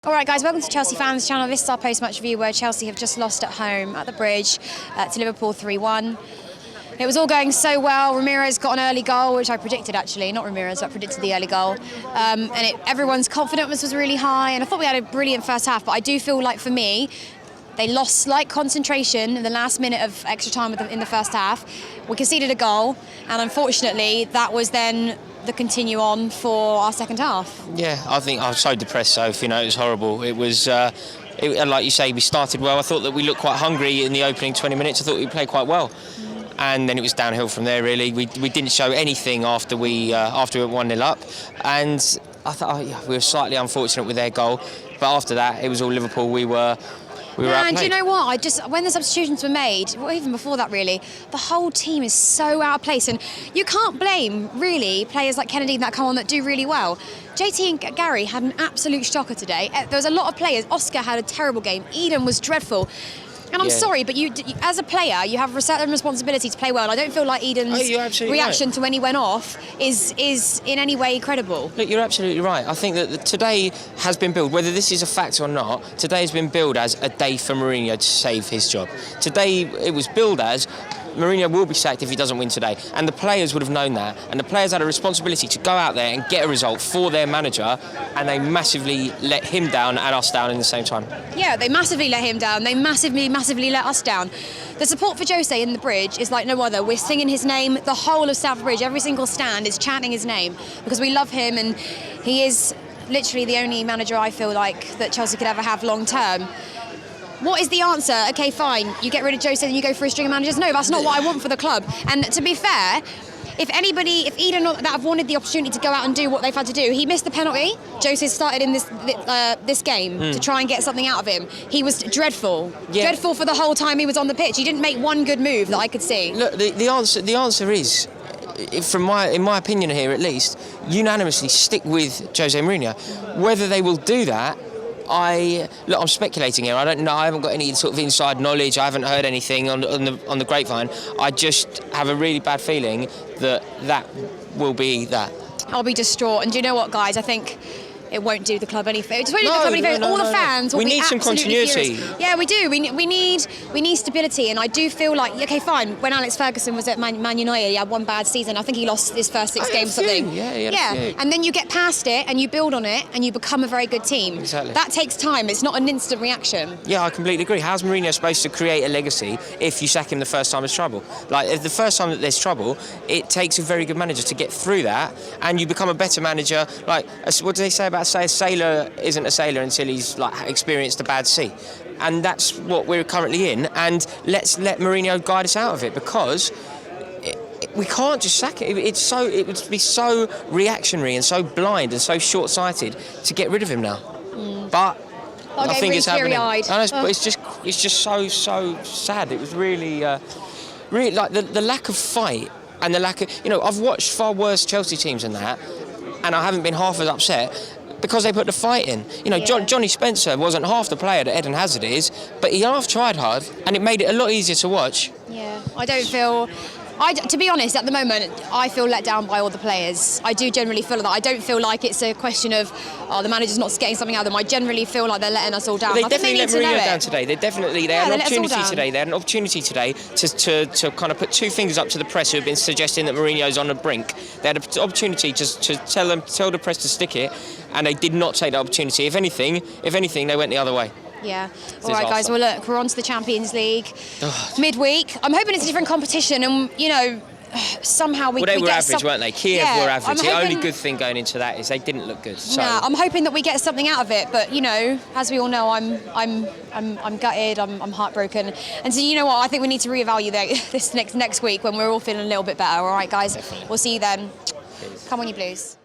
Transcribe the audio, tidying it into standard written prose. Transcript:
All right, guys, welcome to Chelsea Fans Channel. This is our post-match review where Chelsea have just lost at home at the Bridge to Liverpool 3-1. It was all going so well. Ramires got an early goal, which I predicted, actually. Not Ramires, but I predicted the early goal. Everyone's confidence was really high, and I thought we had a brilliant first half, but I do feel like, for me, they lost slight concentration in the last minute of extra time in the first half. We conceded a goal, and unfortunately, that was then the continue on for our second half. Yeah, I think I was so depressed, Sophie. It was horrible. It was, like you say, we started well. I thought that we looked quite hungry in the opening 20 minutes. I thought we played quite well. And then it was downhill from there, really. We didn't show anything after we went 1-0 up. And I thought we were slightly unfortunate with their goal. But after that, it was all Liverpool. We were and do you know what? When the substitutions were made, well, even before that really, the whole team is so out of place, and you can't blame really players like Kennedy that come on that do really well. JT and Gary had an absolute shocker today. There was a lot of players. Oscar had a terrible game. Eden was dreadful. And I'm sorry, but you, as a player, you have a certain responsibility to play well. And I don't feel like Eden's reaction to when he went off is in any way credible. Look, you're absolutely right. I think that today has been billed, whether this is a fact or not, today has been billed as a day for Mourinho to save his job. Today it was billed as Mourinho will be sacked if he doesn't win today. And the players would have known that. And the players had a responsibility to go out there and get a result for their manager. And they massively let him down and us down in the same time. Yeah, they massively let him down. They massively let us down. The support for Jose in the Bridge is like no other. We're singing his name. The whole of South Bridge, every single stand is chanting his name because we love him, and he is literally the only manager I feel like that Chelsea could ever have long term. What is the answer? Okay, fine, you get rid of Jose and you go for a string of managers? No, that's not what I want for the club. And to be fair, if Eden that have wanted the opportunity to go out and do what they've had to do, he missed the penalty. Jose started in this game to try and get something out of him. He was dreadful. Yeah. Dreadful for the whole time he was on the pitch. He didn't make one good move that I could see. Look, the answer is, in my opinion here at least, unanimously stick with Jose Mourinho. Whether they will do that, I'm speculating here. I don't know. I haven't got any sort of inside knowledge. I haven't heard anything on the grapevine. I just have a really bad feeling that will be that. I'll be distraught. And do you know what, guys? I think it won't do the club any favour. All the fans will be absolutely furious. We need some continuity. Yeah, we do. We need stability, and I do feel like, okay, fine. When Alex Ferguson was at Man United, he had one bad season. I think he lost his first 6 games or something. Yeah. And then you get past it, and you build on it, and you become a very good team. Exactly. That takes time. It's not an instant reaction. Yeah, I completely agree. How's Mourinho supposed to create a legacy if you sack him the first time there's trouble? Like, if the first time that there's trouble, it takes a very good manager to get through that, and you become a better manager. Like, what do they say about a sailor isn't a sailor until he's experienced a bad sea, and that's what we're currently in. And let's let Mourinho guide us out of it, because we can't just sack it. It would be so reactionary and so blind and so short-sighted to get rid of him now. But I think it's happening. But it's just so sad. It was really like the lack of fight and the lack of, I've watched far worse Chelsea teams than that, and I haven't been half as upset because they put the fight in. Johnny Spencer wasn't half the player that Eden Hazard is, but he half tried hard, and it made it a lot easier to watch. Yeah, to be honest, at the moment, I feel let down by all the players. I do generally feel that. I don't feel like it's a question of, the manager's not getting something out of them. I generally feel like they're letting us all down. They definitely let Mourinho down today. They had an opportunity today. They had an opportunity today to kind of put 2 fingers up to the press who have been suggesting that Mourinho's on the brink. They had an opportunity to tell the press to stick it, and they did not take that opportunity. If anything, they went the other way. Yeah. All right, guys. Well, look, we're on to the Champions League midweek. I'm hoping it's a different competition, and somehow we were get average, weren't they? Kiev were average. The only good thing going into that is they didn't look good. So. Nah, I'm hoping that we get something out of it. But as we all know, I'm gutted. I'm heartbroken. And so you know what? I think we need to reevaluate this next week when we're all feeling a little bit better. All right, guys. Definitely. We'll see you then. Cheers. Come on, you Blues.